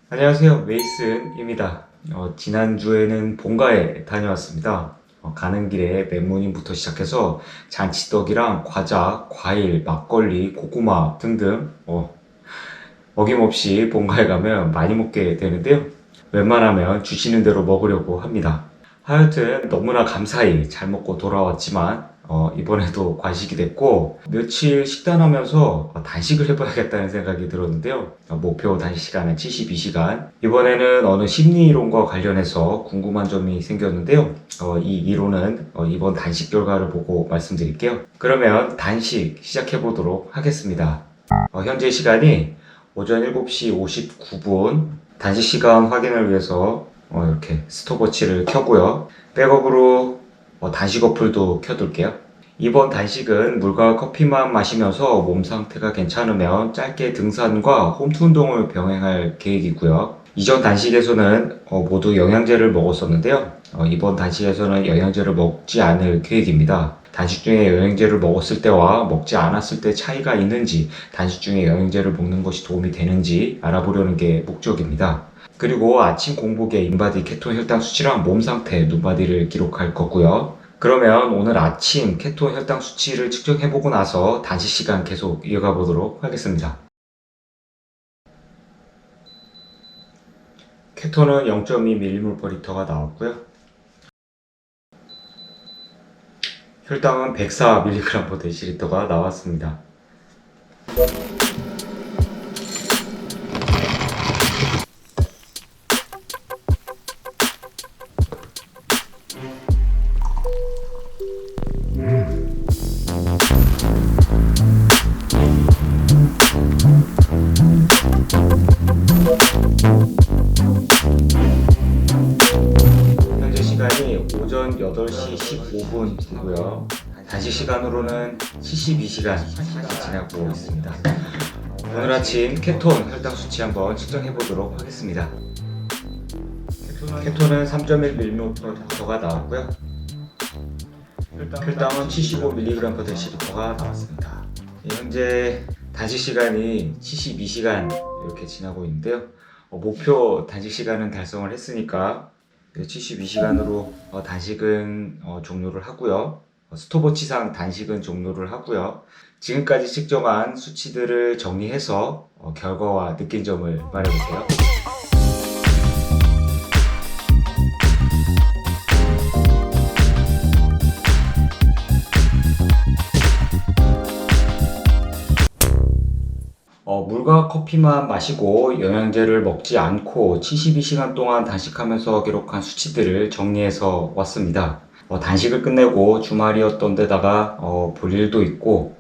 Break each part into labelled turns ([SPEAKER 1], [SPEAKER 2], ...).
[SPEAKER 1] 안녕하세요. 메이슨입니다. 지난주에는 본가에 다녀왔습니다. 가는 길에 맨모닝부터 시작해서 잔치떡이랑 과자, 과일, 막걸리, 고구마 등등 어김없이 본가에 가면 많이 먹게 되는데요. 웬만하면 주시는 대로 먹으려고 합니다. 하여튼 너무나 감사히 잘 먹고 돌아왔지만 이번에도 과식이 됐고 며칠 식단하면서 단식을 해봐야겠다는 생각이 들었는데요. 목표 단식 시간은 72시간. 이번에는 어느 심리 이론과 관련해서 궁금한 점이 생겼는데요. 이 이론은 이번 단식 결과를 보고 말씀드릴게요. 그러면 단식 시작해 보도록 하겠습니다. 현재 시간이 오전 7시 59분. 단식 시간 확인을 위해서 이렇게 스톱워치를 켜고요. 백업으로 단식 어플도 켜둘게요. 이번 단식은 물과 커피만 마시면서 몸 상태가 괜찮으면 짧게 등산과 홈트 운동을 병행할 계획이고요. 이전 단식에서는 모두 영양제를 먹었었는데요. 이번 단식에서는 영양제를 먹지 않을 계획입니다. 단식 중에 영양제를 먹었을 때와 먹지 않았을 때 차이가 있는지, 단식 중에 영양제를 먹는 것이 도움이 되는지 알아보려는 게 목적입니다. 그리고 아침 공복에 인바디 케톤 혈당 수치랑 몸 상태, 눈바디를 기록할 거고요. 그러면 오늘 아침 케톤 혈당 수치를 측정해보고 나서 단식 시간 계속 이어가 보도록 하겠습니다. 케톤은 0.2ml/L가 나왔고요. 혈당은 104mg/dl가 나왔습니다. 현재 시간이 오전 8시 15분이고요. 단식 시간으로는 72시간 지나고 있습니다. 오늘 아침 케톤 혈당 수치 한번 측정해 보도록 하겠습니다. 케톤은 3.1ml/L가 나왔고요. 혈당은 75mg/dl가 나왔습니다. 현재 단식 시간이 72시간 이렇게 지나고 있는데요. 목표 단식 시간은 달성을 했으니까 72시간으로 단식은 종료를 하고요. 스톱워치상 단식은 종료를 하고요. 지금까지 측정한 수치들을 정리해서 결과와 느낀 점을 말해볼게요. 물과 커피만 마시고 영양제를 먹지 않고 72시간 동안 단식하면서 기록한 수치들을 정리해서 왔습니다. 단식을 끝내고 주말이었던 데다가 볼 일도 있고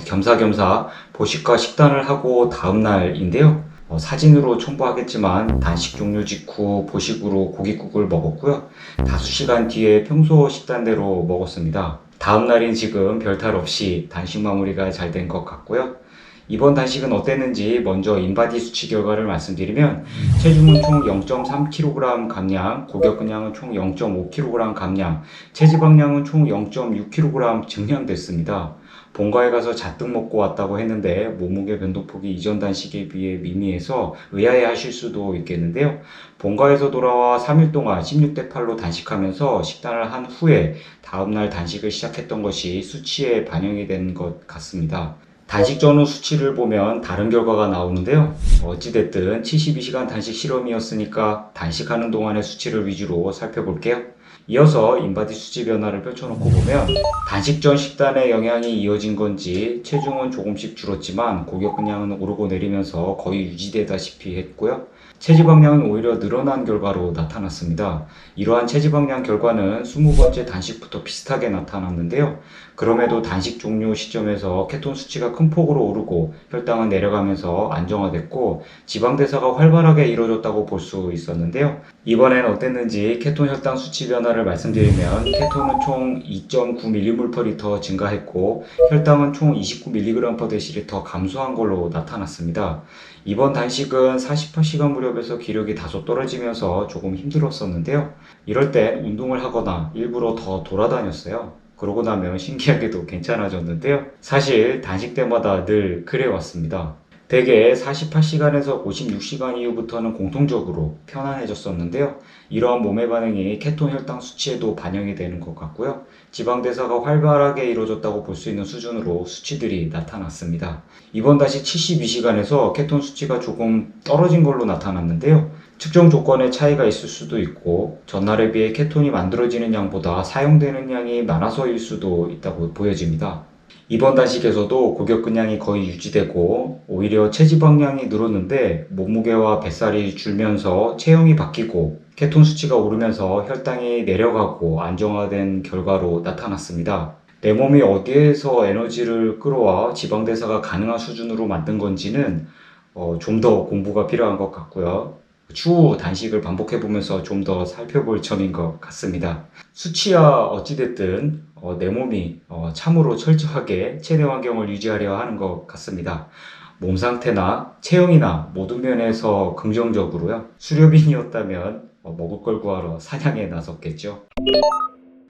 [SPEAKER 1] 겸사겸사 보식과 식단을 하고 다음 날인데요. 사진으로 첨부하겠지만 단식 종료 직후 보식으로 고깃국을 먹었고요. 다수 시간 뒤에 평소 식단대로 먹었습니다. 다음 날인 지금 별탈 없이 단식 마무리가 잘 된 것 같고요. 이번 단식은 어땠는지 먼저 인바디 수치 결과를 말씀드리면 체중은 총 0.3kg 감량, 고격근량은 총 0.5kg 감량, 체지방량은 총 0.6kg 증량됐습니다. 본가에 가서 잔뜩 먹고 왔다고 했는데 몸무게 변동폭이 이전 단식에 비해 미미해서 의아해 하실 수도 있겠는데요. 본가에서 돌아와 3일 동안 16대8로 단식하면서 식단을 한 후에 다음날 단식을 시작했던 것이 수치에 반영이 된 것 같습니다. 단식 전후 수치를 보면 다른 결과가 나오는데요. 어찌됐든 72시간 단식 실험이었으니까 단식하는 동안의 수치를 위주로 살펴볼게요. 이어서 인바디 수치 변화를 펼쳐놓고 보면 단식 전 식단의 영향이 이어진 건지 체중은 조금씩 줄었지만 고격근량은 오르고 내리면서 거의 유지되다시피 했고요. 체지방량은 오히려 늘어난 결과로 나타났습니다. 이러한 체지방량 결과는 20번째 단식부터 비슷하게 나타났는데요. 그럼에도 단식 종료 시점에서 케톤 수치가 큰 폭으로 오르고 혈당은 내려가면서 안정화됐고 지방대사가 활발하게 이루어졌다고 볼 수 있었는데요. 이번엔 어땠는지 케톤 혈당 수치 변화를 말씀드리면 케톤은 총 2.9ml/L 증가했고 혈당은 총 29mg/dl 감소한 걸로 나타났습니다. 이번 단식은 48시간 무렵에서 기력이 다소 떨어지면서 조금 힘들었었는데요. 이럴 땐 운동을 하거나 일부러 더 돌아다녔어요. 그러고 나면 신기하게도 괜찮아졌는데요. 사실 단식 때마다 늘 그래왔습니다. 대개 48시간에서 56시간 이후부터는 공통적으로 편안해졌었는데요. 이러한 몸의 반응이 케톤 혈당 수치에도 반영이 되는 것 같고요. 지방대사가 활발하게 이루어졌다고 볼 수 있는 수준으로 수치들이 나타났습니다. 이번 다시 72시간에서 케톤 수치가 조금 떨어진 걸로 나타났는데요. 측정 조건에 차이가 있을 수도 있고 전날에 비해 케톤이 만들어지는 양보다 사용되는 양이 많아서일 수도 있다고 보여집니다. 이번 단식에서도 골격근량이 거의 유지되고 오히려 체지방량이 늘었는데 몸무게와 뱃살이 줄면서 체형이 바뀌고 케톤 수치가 오르면서 혈당이 내려가고 안정화된 결과로 나타났습니다. 내 몸이 어디에서 에너지를 끌어와 지방대사가 가능한 수준으로 만든 건지는 좀 더 공부가 필요한 것 같고요. 추후 단식을 반복해보면서 좀 더 살펴볼 점인 것 같습니다. 수치야 어찌됐든 내 몸이 참으로 철저하게 체내 환경을 유지하려 하는 것 같습니다. 몸 상태나 체형이나 모든 면에서 긍정적으로요. 수료빈이었다면 먹을 걸 구하러 사냥에 나섰겠죠.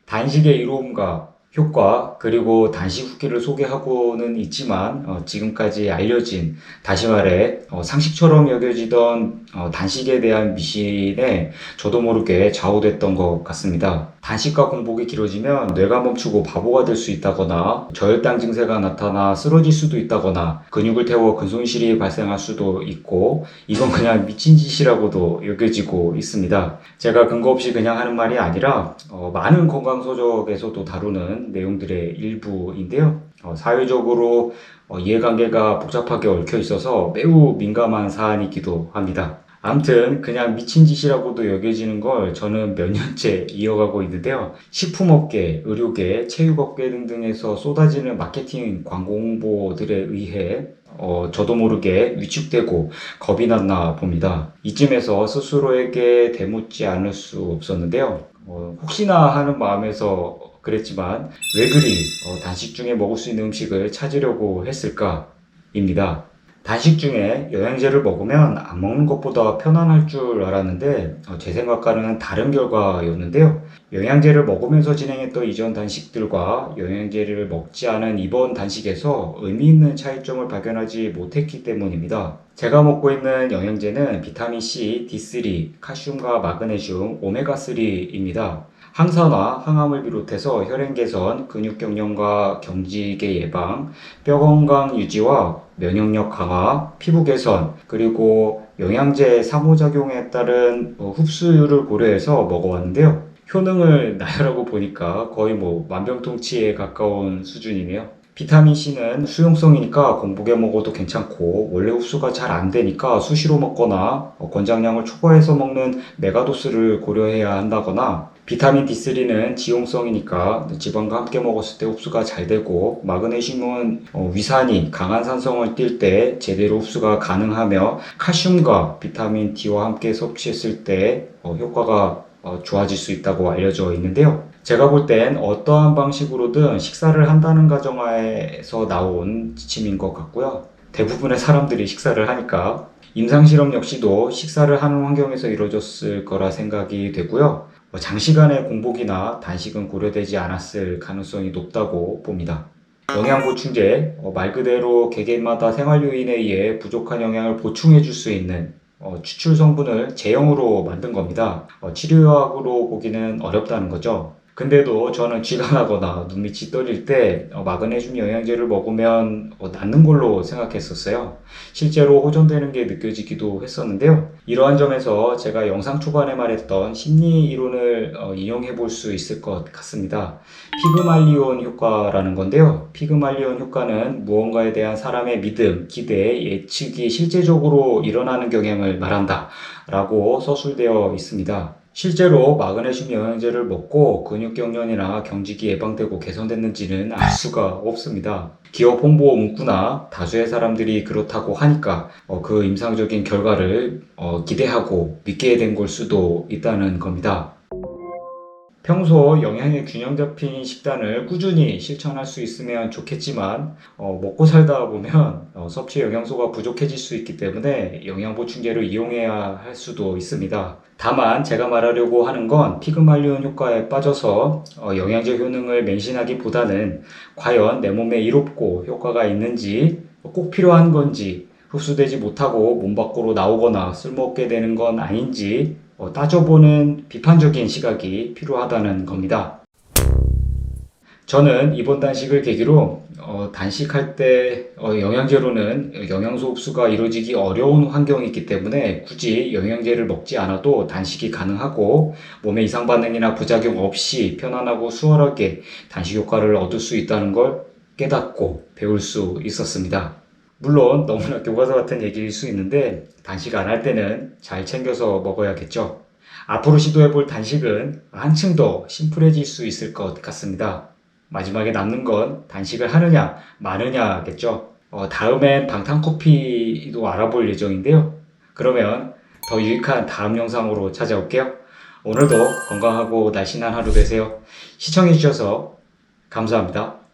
[SPEAKER 1] 단식의 이로움과 효과 그리고 단식 후기를 소개하고는 있지만 지금까지 알려진 다시 말해 상식처럼 여겨지던 단식에 대한 미신에 저도 모르게 좌우됐던 것 같습니다. 단식과 공복이 길어지면 뇌가 멈추고 바보가 될 수 있다거나 저혈당 증세가 나타나 쓰러질 수도 있다거나 근육을 태워 근손실이 발생할 수도 있고 이건 그냥 미친 짓이라고도 여겨지고 있습니다. 제가 근거 없이 그냥 하는 말이 아니라 많은 건강서적에서도 다루는 내용들의 일부인데요. 사회적으로 이해관계가 복잡하게 얽혀 있어서 매우 민감한 사안이기도 합니다. 아무튼 그냥 미친 짓이라고도 여겨지는 걸 저는 몇 년째 이어가고 있는데요. 식품업계, 의료계, 체육업계 등등에서 쏟아지는 마케팅 광고 홍보들에 의해 저도 모르게 위축되고 겁이 났나 봅니다. 이쯤에서 스스로에게 대묻지 않을 수 없었는데요. 혹시나 하는 마음에서 그랬지만 왜 그리 단식 중에 먹을 수 있는 음식을 찾으려고 했을까? 입니다. 단식 중에 영양제를 먹으면 안 먹는 것보다 편안할 줄 알았는데 제 생각과는 다른 결과였는데요. 영양제를 먹으면서 진행했던 이전 단식들과 영양제를 먹지 않은 이번 단식에서 의미 있는 차이점을 발견하지 못했기 때문입니다. 제가 먹고 있는 영양제는 비타민C, D3, 칼슘과 마그네슘, 오메가3입니다. 항산화, 항암을 비롯해서 혈행 개선, 근육 경련과 경직의 예방, 뼈 건강 유지와 면역력 강화, 피부 개선, 그리고 영양제 상호작용에 따른 흡수율을 고려해서 먹어왔는데요. 효능을 나열하고 보니까 거의 만병통치에 가까운 수준이네요. 비타민C는 수용성이니까 공복에 먹어도 괜찮고 원래 흡수가 잘 안 되니까 수시로 먹거나 권장량을 초과해서 먹는 메가도스를 고려해야 한다거나 비타민 D3는 지용성이니까 지방과 함께 먹었을 때 흡수가 잘 되고 마그네슘은 위산이 강한 산성을 띌 때 제대로 흡수가 가능하며 칼슘과 비타민 D와 함께 섭취했을 때 효과가 좋아질 수 있다고 알려져 있는데요. 제가 볼 땐 어떠한 방식으로든 식사를 한다는 가정하에서 나온 지침인 것 같고요. 대부분의 사람들이 식사를 하니까 임상실험 역시도 식사를 하는 환경에서 이루어졌을 거라 생각이 되고요. 장시간의 공복이나 단식은 고려되지 않았을 가능성이 높다고 봅니다. 영양보충제, 말 그대로 개개인마다 생활 요인에 의해 부족한 영양을 보충해 줄 수 있는 추출 성분을 제형으로 만든 겁니다. 치료약으로 보기는 어렵다는 거죠. 근데도 저는 쥐가 나거나 눈밑이 떨릴 때 마그네슘 영양제를 먹으면 낫는 걸로 생각했었어요. 실제로 호전되는 게 느껴지기도 했었는데요. 이러한 점에서 제가 영상 초반에 말했던 심리 이론을 이용해 볼 수 있을 것 같습니다. 피그말리온 효과라는 건데요. 피그말리온 효과는 무언가에 대한 사람의 믿음, 기대, 예측이 실제적으로 일어나는 경향을 말한다 라고 서술되어 있습니다. 실제로 마그네슘 영양제를 먹고 근육 경련이나 경직이 예방되고 개선됐는지는 알 수가 없습니다. 기업 홍보 문구나 다수의 사람들이 그렇다고 하니까 그 임상적인 결과를 기대하고 믿게 된 걸 수도 있다는 겁니다. 평소 영양의 균형 잡힌 식단을 꾸준히 실천할 수 있으면 좋겠지만 먹고 살다 보면 섭취 영양소가 부족해질 수 있기 때문에 영양보충제를 이용해야 할 수도 있습니다. 다만 제가 말하려고 하는 건 피그말리온 효과에 빠져서 영양제 효능을 맹신하기보다는 과연 내 몸에 이롭고 효과가 있는지 꼭 필요한 건지 흡수되지 못하고 몸 밖으로 나오거나 쓸모없게 되는 건 아닌지 따져보는 비판적인 시각이 필요하다는 겁니다. 저는 이번 단식을 계기로 단식할 때 영양제로는 영양소 흡수가 이루어지기 어려운 환경이 있기 때문에 굳이 영양제를 먹지 않아도 단식이 가능하고 몸에 이상 반응이나 부작용 없이 편안하고 수월하게 단식 효과를 얻을 수 있다는 걸 깨닫고 배울 수 있었습니다. 물론 너무나 교과서 같은 얘기일 수 있는데 단식 안 할 때는 잘 챙겨서 먹어야겠죠. 앞으로 시도해볼 단식은 한층 더 심플해질 수 있을 것 같습니다. 마지막에 남는 건 단식을 하느냐 마느냐겠죠. 다음엔 방탄커피도 알아볼 예정인데요. 그러면 더 유익한 다음 영상으로 찾아올게요. 오늘도 건강하고 날씬한 하루 되세요. 시청해주셔서 감사합니다.